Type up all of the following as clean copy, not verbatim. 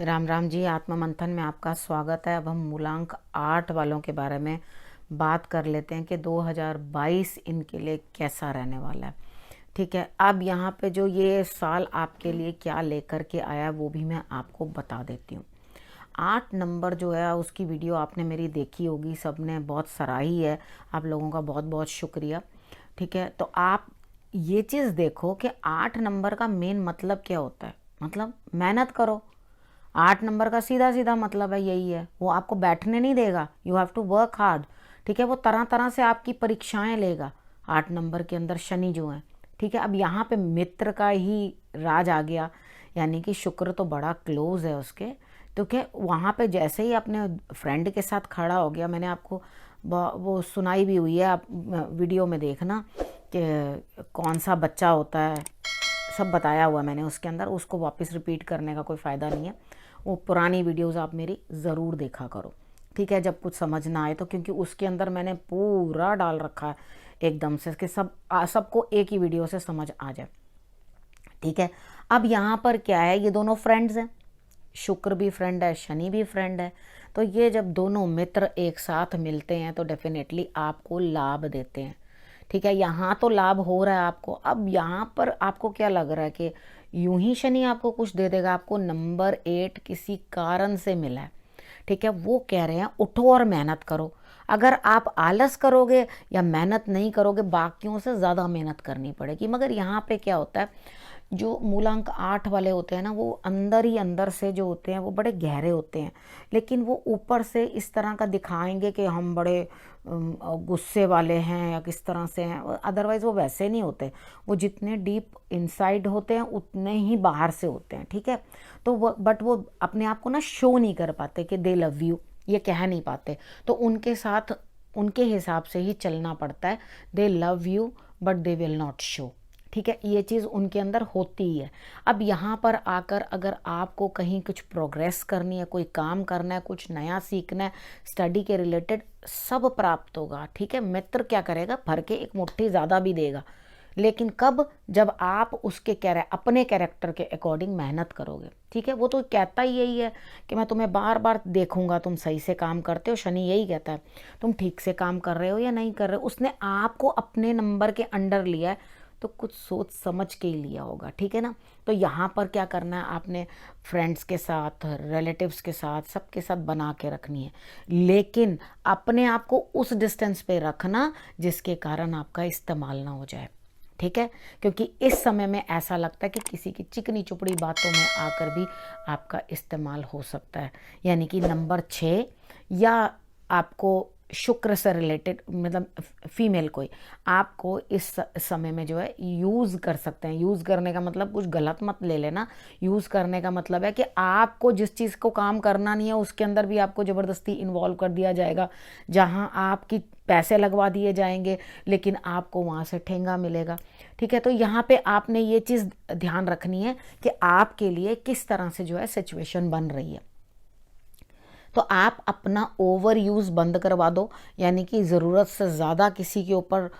राम राम जी। आत्मा मंथन में आपका स्वागत है। अब हम मूलांक 8 वालों के बारे में बात कर लेते हैं कि 2022 इनके लिए कैसा रहने वाला है। ठीक है, अब यहाँ पे जो ये साल आपके लिए क्या लेकर के आया वो भी मैं आपको बता देती हूँ। 8 नंबर जो है उसकी वीडियो आपने मेरी देखी होगी, सबने बहुत सराही है। आप लोगों का बहुत बहुत शुक्रिया। ठीक है, तो आप ये चीज़ देखो कि 8 नंबर का मेन मतलब क्या होता है। मतलब मेहनत करो। 8 नंबर का सीधा सीधा मतलब है यही है, वो आपको बैठने नहीं देगा। You have to work hard. ठीक है, वो तरह तरह से आपकी परीक्षाएं लेगा। 8 नंबर के अंदर शनि जो है, ठीक है। अब यहाँ पे मित्र का ही राज आ गया, यानी कि शुक्र तो बड़ा क्लोज है उसके। तो क्या वहाँ पे जैसे ही अपने फ्रेंड के साथ खड़ा हो गया, मैंने आपको वो सुनाई भी हुई है, आप वीडियो में देखना कि कौन सा बच्चा होता है, सब बताया हुआ मैंने उसके अंदर। उसको वापस रिपीट करने का कोई फ़ायदा नहीं है। वो पुरानी वीडियोस आप मेरी ज़रूर देखा करो, ठीक है, जब कुछ समझ ना आए तो, क्योंकि उसके अंदर मैंने पूरा डाल रखा है एकदम से कि सबको एक ही वीडियो से समझ आ जाए। ठीक है, अब यहाँ पर क्या है, ये दोनों फ्रेंड्स हैं। शुक्र भी फ्रेंड है, शनि भी फ्रेंड है। तो ये जब दोनों मित्र एक साथ मिलते हैं तो डेफिनेटली आपको लाभ देते हैं। ठीक है, यहाँ तो लाभ हो रहा है आपको। अब यहाँ पर आपको क्या लग रहा है कि यूं ही शनि आपको कुछ दे देगा? आपको नंबर 8 किसी कारण से मिला है। ठीक है, वो कह रहे हैं उठो और मेहनत करो। अगर आप आलस करोगे या मेहनत नहीं करोगे, बाकियों से ज़्यादा मेहनत करनी पड़ेगी। मगर यहाँ पे क्या होता है, जो मूलांक 8 वाले होते हैं ना, वो अंदर ही अंदर से जो होते हैं वो बड़े गहरे होते हैं। लेकिन वो ऊपर से इस तरह का दिखाएंगे कि हम बड़े गुस्से वाले हैं या किस तरह से हैं, अदरवाइज वो वैसे नहीं होते। वो जितने डीप इनसाइड होते हैं उतने ही बाहर से होते हैं। ठीक है, तो वो अपने आप को ना शो नहीं कर पाते कि दे लव यू, ये कह नहीं पाते। तो उनके साथ उनके हिसाब से ही चलना पड़ता है। दे love you but they will not show. ठीक है, ये चीज़ उनके अंदर होती ही है। अब यहाँ पर आकर अगर आपको कहीं कुछ प्रोग्रेस करनी है, कोई काम करना है, कुछ नया सीखना है, स्टडी के रिलेटेड, सब प्राप्त होगा। ठीक है, मित्र क्या करेगा, भर के एक मुट्ठी ज़्यादा भी देगा। लेकिन कब? जब आप उसके अपने कैरेक्टर के अकॉर्डिंग मेहनत करोगे। ठीक है, वो तो कहता ही यही है कि मैं तुम्हें बार बार देखूंगा, तुम सही से काम करते हो। शनि यही कहता है, तुम ठीक से काम कर रहे हो या नहीं कर रहे हो। उसने आपको अपने नंबर के अंडर लिया है तो कुछ सोच समझ के ही लिया होगा। ठीक है ना। तो यहाँ पर क्या करना है, आपने फ्रेंड्स के साथ, रिलेटिव्स के साथ, सबके साथ बना के रखनी है। लेकिन अपने आप को उस डिस्टेंस पे रखना जिसके कारण आपका इस्तेमाल ना हो जाए। ठीक है, क्योंकि इस समय में ऐसा लगता है कि किसी की चिकनी चुपड़ी बातों में आकर भी आपका इस्तेमाल हो सकता है। यानी कि नंबर 6 या आपको शुक्र से रिलेटेड, मतलब फीमेल कोई आपको इस समय में जो है यूज़ कर सकते हैं। यूज़ करने का मतलब कुछ गलत मत ले लेना। यूज़ करने का मतलब है कि आपको जिस चीज़ को काम करना नहीं है उसके अंदर भी आपको ज़बरदस्ती इन्वॉल्व कर दिया जाएगा। जहाँ आपकी पैसे लगवा दिए जाएंगे लेकिन आपको वहाँ से ठेंगा मिलेगा। ठीक है, तो यहाँ पे आपने ये चीज़ ध्यान रखनी है कि आपके लिए किस तरह से जो है सिचुएशन बन रही है। तो आप अपना ओवर यूज़ बंद करवा दो। यानी कि ज़रूरत से ज़्यादा किसी के ऊपर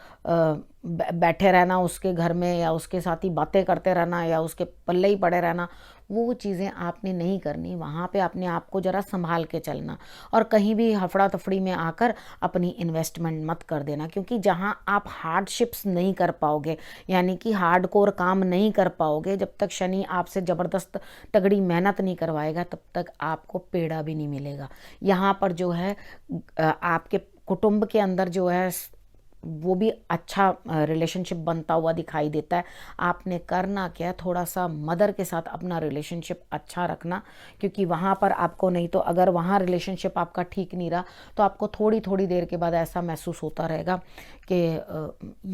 बैठे रहना, उसके घर में, या उसके साथ ही बातें करते रहना, या उसके पल्ले ही पड़े रहना, वो चीज़ें आपने नहीं करनी। वहाँ पे अपने आप को ज़रा संभाल के चलना। और कहीं भी हफड़ा तफड़ी में आकर अपनी इन्वेस्टमेंट मत कर देना, क्योंकि जहाँ आप हार्डशिप्स नहीं कर पाओगे, यानी कि हार्डकोर काम नहीं कर पाओगे, जब तक शनि आपसे ज़बरदस्त तगड़ी मेहनत नहीं करवाएगा तब तक आपको पेड़ा भी नहीं मिलेगा। यहाँ पर जो है आपके कुटुंब के अंदर जो है वो भी अच्छा रिलेशनशिप बनता हुआ दिखाई देता है। आपने करना क्या है, थोड़ा सा मदर के साथ अपना रिलेशनशिप अच्छा रखना, क्योंकि वहाँ पर आपको, नहीं तो अगर वहाँ रिलेशनशिप आपका ठीक नहीं रहा तो आपको थोड़ी थोड़ी देर के बाद ऐसा महसूस होता रहेगा कि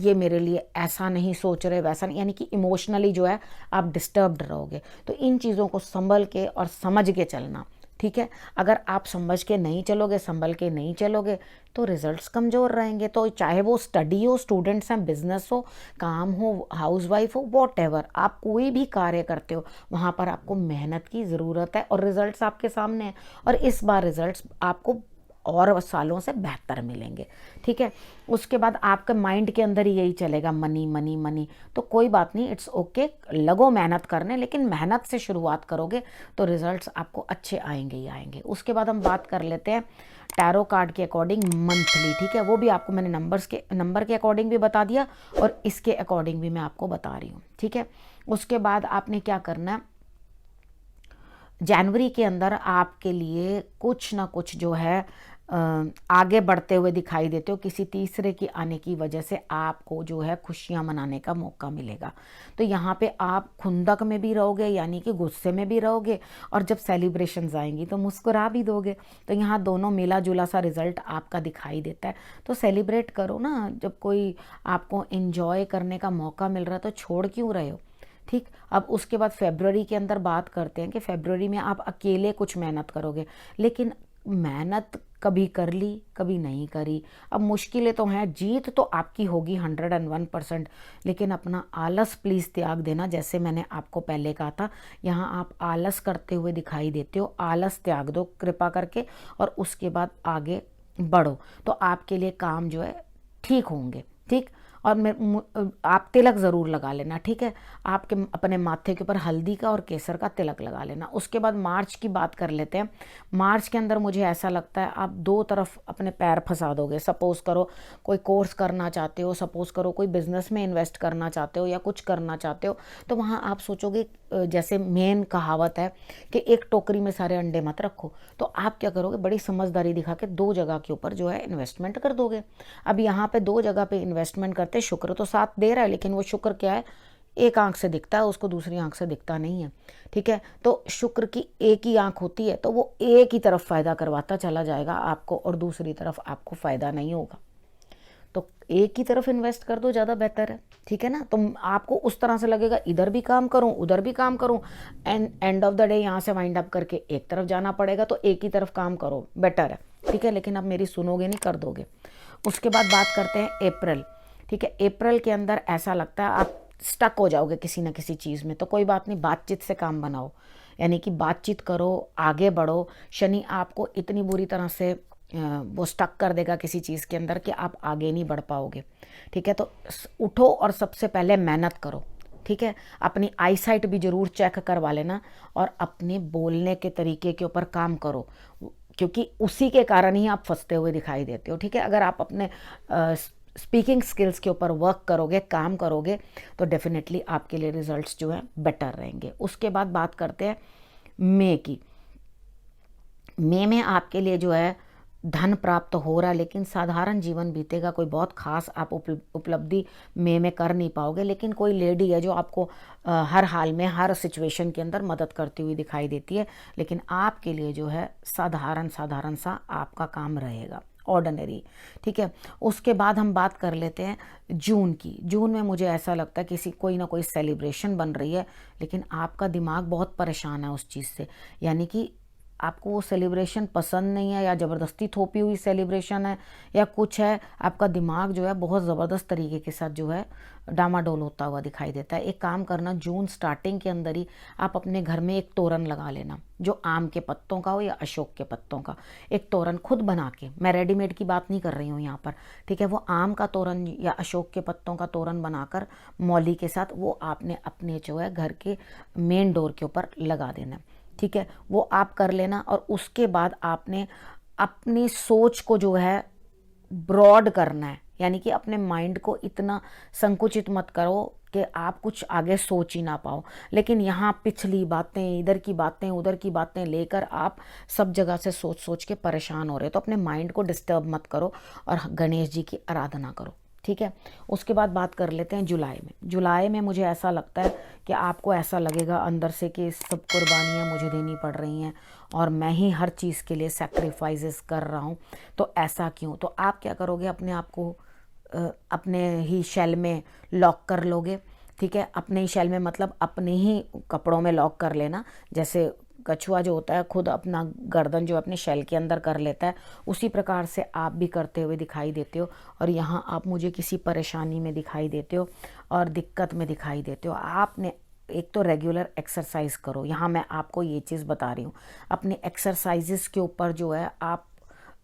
ये मेरे लिए ऐसा नहीं सोच रहे, वैसा नहीं, यानी कि इमोशनली जो है आप डिस्टर्ब्ड रहोगे। तो इन चीज़ों को संभल के और समझ के चलना। ठीक है, अगर आप समझ के नहीं चलोगे, संभल के नहीं चलोगे, तो रिजल्ट्स कमज़ोर रहेंगे। तो चाहे वो स्टडी हो, स्टूडेंट्स हैं, बिजनेस हो, काम हो, हाउसवाइफ हो, वॉटएवर, आप कोई भी कार्य करते हो, वहाँ पर आपको मेहनत की ज़रूरत है और रिजल्ट्स आपके सामने हैं। और इस बार रिजल्ट्स आपको और सालों से बेहतर मिलेंगे। ठीक है, उसके बाद आपके माइंड के अंदर ही यही चलेगा मनी मनी मनी, तो कोई बात नहीं, इट्स ओके, लगो मेहनत करने, लेकिन मेहनत से शुरुआत करोगे तो रिजल्ट्स आपको अच्छे आएंगे ही आएंगे। उसके बाद हम बात कर लेते हैं टैरो कार्ड के अकॉर्डिंग मंथली। ठीक है, वो भी आपको मैंने नंबर के अकॉर्डिंग भी बता दिया और इसके अकॉर्डिंग भी मैं आपको बता रही हूँ। ठीक है, उसके बाद आपने क्या करना है, जनवरी के अंदर आपके लिए कुछ ना कुछ जो है आगे बढ़ते हुए दिखाई देते हो। किसी तीसरे की आने की वजह से आपको जो है खुशियां मनाने का मौका मिलेगा। तो यहाँ पे आप खुंदक में भी रहोगे, यानी कि गुस्से में भी रहोगे, और जब सेलिब्रेशंस आएंगी तो मुस्कुरा भी दोगे। तो यहाँ दोनों मिला जुला सा रिजल्ट आपका दिखाई देता है। तो सेलिब्रेट करो ना, जब कोई आपको एंजॉय करने का मौका मिल रहा है तो छोड़ क्यों रहे हो। ठीक, अब उसके बाद फरवरी के अंदर बात करते हैं कि फरवरी में आप अकेले कुछ मेहनत करोगे, लेकिन मेहनत कभी कर ली कभी नहीं करी। अब मुश्किलें तो हैं, जीत तो आपकी होगी 101%, लेकिन अपना आलस प्लीज़ त्याग देना। जैसे मैंने आपको पहले कहा था, यहाँ आप आलस करते हुए दिखाई देते हो, आलस त्याग दो कृपा करके, और उसके बाद आगे बढ़ो तो आपके लिए काम जो है ठीक होंगे। ठीक, और आप तिलक ज़रूर लगा लेना। ठीक है, आपके अपने माथे के ऊपर हल्दी का और केसर का तिलक लगा लेना। उसके बाद मार्च की बात कर लेते हैं। मार्च के अंदर मुझे ऐसा लगता है आप दो तरफ अपने पैर फंसा दोगे। सपोज़ करो कोई कोर्स करना चाहते हो, सपोज़ करो कोई बिज़नेस में इन्वेस्ट करना चाहते हो या कुछ करना चाहते हो, तो वहाँ आप सोचोगे, जैसे मेन कहावत है कि एक टोकरी में सारे अंडे मत रखो, तो आप क्या करोगे, बड़ी समझदारी दिखा के दो जगह के ऊपर जो है इन्वेस्टमेंट कर दोगे। अब यहाँ पे दो जगह पे इन्वेस्टमेंट करते, शुक्र तो साथ दे रहा है, लेकिन वो शुक्र क्या है, एक आंख से दिखता है, उसको दूसरी आंख से दिखता नहीं है। ठीक है, तो शुक्र की एक ही आंख होती है, तो वो एक ही तरफ फ़ायदा करवाता चला जाएगा आपको और दूसरी तरफ आपको फ़ायदा नहीं होगा। तो एक ही तरफ इन्वेस्ट कर दो, ज़्यादा बेहतर है। ठीक है ना, तो आपको उस तरह से लगेगा इधर भी काम करूं उधर भी काम करूं, एंड ऑफ द डे यहाँ से वाइंड अप करके एक तरफ जाना पड़ेगा। तो एक ही तरफ काम करो, बेटर है। ठीक है, लेकिन अब मेरी सुनोगे नहीं, कर दोगे। उसके बाद बात करते हैं अप्रैल। ठीक है, अप्रैल के अंदर ऐसा लगता है आप स्टक हो जाओगे किसी ना किसी चीज़ में, तो कोई बात नहीं, बातचीत से काम बनाओ, यानी कि बातचीत करो, आगे बढ़ो। शनि आपको इतनी बुरी तरह से वो स्टक कर देगा किसी चीज़ के अंदर कि आप आगे नहीं बढ़ पाओगे। ठीक है, तो उठो और सबसे पहले मेहनत करो। ठीक है, अपनी आईसाइट भी ज़रूर चेक करवा लेना और अपने बोलने के तरीके के ऊपर काम करो, क्योंकि उसी के कारण ही आप फंसते हुए दिखाई देते हो। ठीक है, अगर आप अपने स्पीकिंग स्किल्स के ऊपर वर्क करोगे, काम करोगे, तो डेफिनेटली आपके लिए रिजल्ट्स जो हैं बेटर रहेंगे। उसके बाद बात करते हैं मई की। मई में आपके लिए जो है धन प्राप्त हो रहा है, लेकिन साधारण जीवन बीतेगा, कोई बहुत खास आप उपलब्धि मई में कर नहीं पाओगे। लेकिन कोई लेडी है जो आपको हर हाल में हर सिचुएशन के अंदर मदद करती हुई दिखाई देती है, लेकिन आपके लिए जो है साधारण साधारण सा आपका काम रहेगा, ऑर्डिनरी। ठीक है, उसके बाद हम बात कर लेते हैं जून की। जून में मुझे ऐसा लगता है कोई ना कोई सेलिब्रेशन बन रही है, लेकिन आपका दिमाग बहुत परेशान है उस चीज़ से, यानी कि आपको वो सेलिब्रेशन पसंद नहीं है, या ज़बरदस्ती थोपी हुई सेलिब्रेशन है, या कुछ है, आपका दिमाग जो है बहुत ज़बरदस्त तरीके के साथ जो है डामाडोल होता हुआ दिखाई देता है। एक काम करना, जून स्टार्टिंग के अंदर ही आप अपने घर में एक तोरण लगा लेना, जो आम के पत्तों का हो या अशोक के पत्तों का। एक तोरण खुद बना के, मैं रेडीमेड की बात नहीं कर रही हूँ यहाँ पर। ठीक है, वो आम का तोरण या अशोक के पत्तों का तोरण बनाकर मौली के साथ वो आपने अपने जो है घर के मेन डोर के ऊपर लगा देना। ठीक है, वो आप कर लेना। और उसके बाद आपने अपनी सोच को जो है ब्रॉड करना है, यानी कि अपने माइंड को इतना संकुचित मत करो कि आप कुछ आगे सोच ही ना पाओ। लेकिन यहाँ पिछली बातें, इधर की बातें, उधर की बातें लेकर आप सब जगह से सोच सोच के परेशान हो रहे हो, तो अपने माइंड को डिस्टर्ब मत करो और गणेश जी की आराधना करो। ठीक है, उसके बाद बात कर लेते हैं जुलाई में। जुलाई में मुझे ऐसा लगता है कि आपको ऐसा लगेगा अंदर से कि सब कुर्बानियाँ मुझे देनी पड़ रही हैं और मैं ही हर चीज़ के लिए सैक्रिफाइसेस कर रहा हूँ, तो ऐसा क्यों। तो आप क्या करोगे, अपने आप को अपने ही शेल में लॉक कर लोगे। ठीक है, अपने ही शेल में मतलब अपने ही कपड़ों में लॉक कर लेना। जैसे कछुआ जो होता है खुद अपना गर्दन जो अपने शेल के अंदर कर लेता है, उसी प्रकार से आप भी करते हुए दिखाई देते हो। और यहाँ आप मुझे किसी परेशानी में दिखाई देते हो और दिक्कत में दिखाई देते हो। आपने एक तो रेगुलर एक्सरसाइज करो, यहाँ मैं आपको ये चीज़ बता रही हूँ। अपने एक्सरसाइजेस के ऊपर जो है आप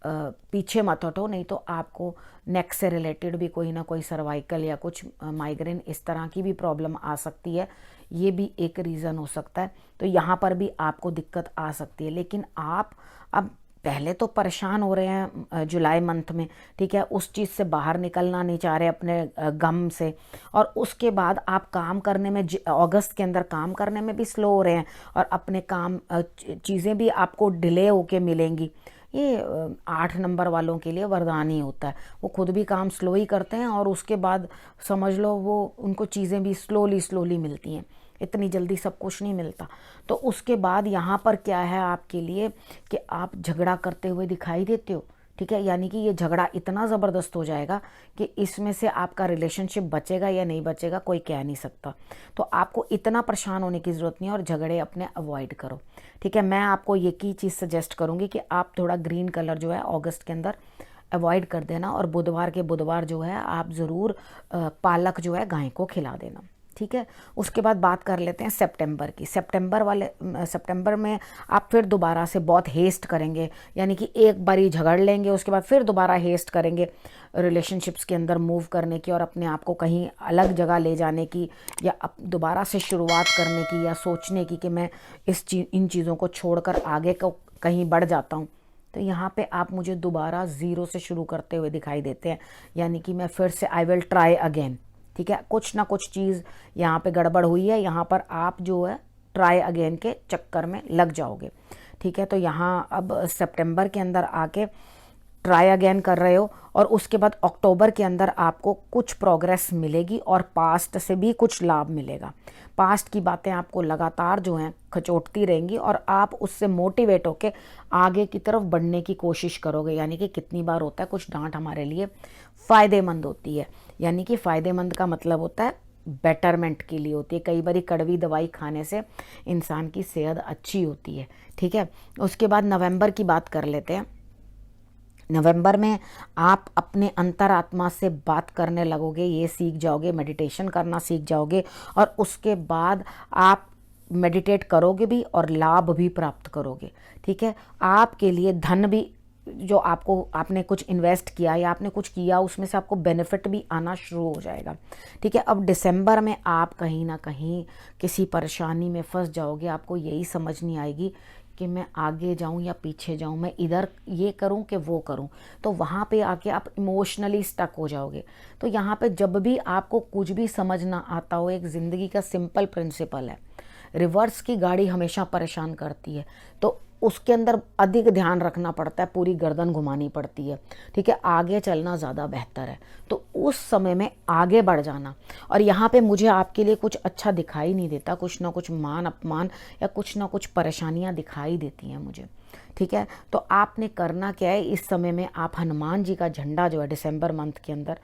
पीछे मत हटो, नहीं तो आपको नेक से रिलेटेड भी कोई ना कोई सर्वाइकल या कुछ माइग्रेन इस तरह की भी प्रॉब्लम आ सकती है। ये भी एक रीज़न हो सकता है। तो यहाँ पर भी आपको दिक्कत आ सकती है। लेकिन आप अब पहले तो परेशान हो रहे हैं जुलाई मंथ में, ठीक है, उस चीज़ से बाहर निकलना नहीं चाह रहे अपने गम से, और उसके बाद आप काम करने में अगस्त के अंदर काम करने में भी स्लो हो रहे हैं, और अपने काम चीज़ें भी आपको डिले होके मिलेंगी। ये 8 नंबर वालों के लिए वरदान ही होता है। वो खुद भी काम स्लो ही करते हैं और उसके बाद समझ लो वो उनको चीज़ें भी स्लोली मिलती हैं, इतनी जल्दी सब कुछ नहीं मिलता। तो उसके बाद यहाँ पर क्या है आपके लिए कि आप झगड़ा करते हुए दिखाई देते हो, ठीक है, यानी कि ये झगड़ा इतना ज़बरदस्त हो जाएगा कि इसमें से आपका रिलेशनशिप बचेगा या नहीं बचेगा कोई कह नहीं सकता। तो आपको इतना परेशान होने की ज़रूरत नहीं है और झगड़े अपने अवॉइड करो, ठीक है। मैं आपको ये की चीज़ सजेस्ट करूँगी कि आप थोड़ा ग्रीन कलर जो है अगस्त के अंदर अवॉइड कर देना, और बुधवार के बुधवार जो है आप ज़रूर पालक जो है गाय को खिला देना, ठीक है। उसके बाद बात कर लेते हैं सितंबर की। सितंबर में आप फिर दोबारा से बहुत हेस्ट करेंगे, यानी कि एक बारी झगड़ लेंगे, उसके बाद फिर दोबारा हेस्ट करेंगे रिलेशनशिप्स के अंदर मूव करने की और अपने आप को कहीं अलग जगह ले जाने की, या दोबारा से शुरुआत करने की, या सोचने की कि मैं इन चीज़ों को छोड़कर आगे को कहीं बढ़ जाता हूँ। तो यहाँ पे आप मुझे दोबारा ज़ीरो से शुरू करते हुए दिखाई देते हैं, यानी कि मैं फिर से आई विल ट्राई अगेन, ठीक है। कुछ ना कुछ चीज़ यहाँ पे गड़बड़ हुई है, यहाँ पर आप जो है ट्राई अगेन के चक्कर में लग जाओगे, ठीक है। तो यहाँ अब सितंबर के अंदर आके ट्राई अगेन कर रहे हो, और उसके बाद अक्टूबर के अंदर आपको कुछ प्रोग्रेस मिलेगी और पास्ट से भी कुछ लाभ मिलेगा। पास्ट की बातें आपको लगातार जो हैं खचोटती रहेंगी और आप उससे मोटिवेट होके आगे की तरफ बढ़ने की कोशिश करोगे। यानी कि कितनी बार होता है कुछ डांट हमारे लिए फ़ायदेमंद होती है, यानी कि फ़ायदेमंद का मतलब होता है बेटरमेंट के लिए होती है। कई बार कड़वी दवाई खाने से इंसान की सेहत अच्छी होती है, ठीक है। उसके बाद नवंबर की बात कर लेते हैं। नवंबर में आप अपने अंतरात्मा से बात करने लगोगे, ये सीख जाओगे, मेडिटेशन करना सीख जाओगे, और उसके बाद आप मेडिटेट करोगे भी और लाभ भी प्राप्त करोगे, ठीक है। आपके लिए धन भी जो आपने कुछ इन्वेस्ट किया या आपने कुछ किया उसमें से आपको बेनिफिट भी आना शुरू हो जाएगा, ठीक है। अब दिसंबर में आप कहीं ना कहीं किसी परेशानी में फंस जाओगे, आपको यही समझ नहीं आएगी कि मैं आगे जाऊं या पीछे जाऊं, मैं इधर ये करूं कि वो करूं। तो वहाँ पे आके आप इमोशनली स्टक हो जाओगे। तो यहाँ पे जब भी आपको कुछ भी समझ ना आता हो, एक ज़िंदगी का सिंपल प्रिंसिपल है, रिवर्स की गाड़ी हमेशा परेशान करती है, तो उसके अंदर अधिक ध्यान रखना पड़ता है, पूरी गर्दन घुमानी पड़ती है, ठीक है। आगे चलना ज़्यादा बेहतर है, तो उस समय में आगे बढ़ जाना। और यहाँ पे मुझे आपके लिए कुछ अच्छा दिखाई नहीं देता, कुछ ना कुछ मान अपमान या कुछ ना कुछ परेशानियाँ दिखाई देती हैं मुझे, ठीक है। तो आपने करना क्या है, इस समय में आप हनुमान जी का झंडा जो है दिसंबर मंथ के अंदर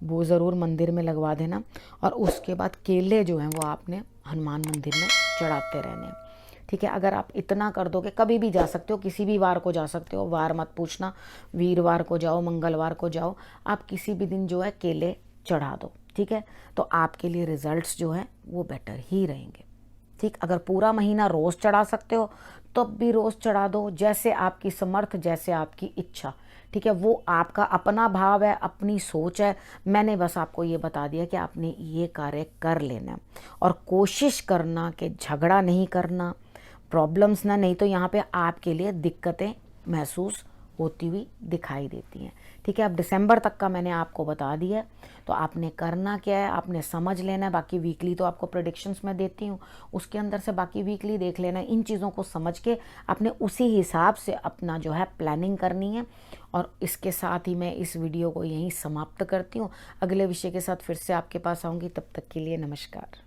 वो ज़रूर मंदिर में लगवा देना, और उसके बाद केले जो हैं वो आपने हनुमान मंदिर में चढ़ाते रहने, ठीक है। अगर आप इतना कर दोगे, कभी भी जा सकते हो, किसी भी वार को जा सकते हो, वार मत पूछना, वीरवार को जाओ, मंगलवार को जाओ, आप किसी भी दिन जो है केले चढ़ा दो, ठीक है। तो आपके लिए रिजल्ट्स जो है वो बेटर ही रहेंगे, ठीक। अगर पूरा महीना रोज़ चढ़ा सकते हो तब भी रोज़ चढ़ा दो, जैसे आपकी समर्थ, जैसे आपकी इच्छा, ठीक है। वो आपका अपना भाव है, अपनी सोच है। मैंने बस आपको ये बता दिया कि आपने ये कार्य कर लेना, और कोशिश करना कि झगड़ा नहीं करना, प्रॉब्लम्स ना, नहीं तो यहाँ पे आपके लिए दिक्कतें महसूस होती हुई दिखाई देती हैं, ठीक है। अब दिसंबर तक का मैंने आपको बता दिया है, तो आपने करना क्या है, आपने समझ लेना है। बाकी वीकली तो आपको प्रेडिक्शंस मैं देती हूँ, उसके अंदर से बाकी वीकली देख लेना है। इन चीज़ों को समझ के आपने उसी हिसाब से अपना जो है प्लानिंग करनी है। और इसके साथ ही मैं इस वीडियो को यहीं समाप्त करती हूँ। अगले विषय के साथ फिर से आपके पास आऊँगी, तब तक के लिए नमस्कार।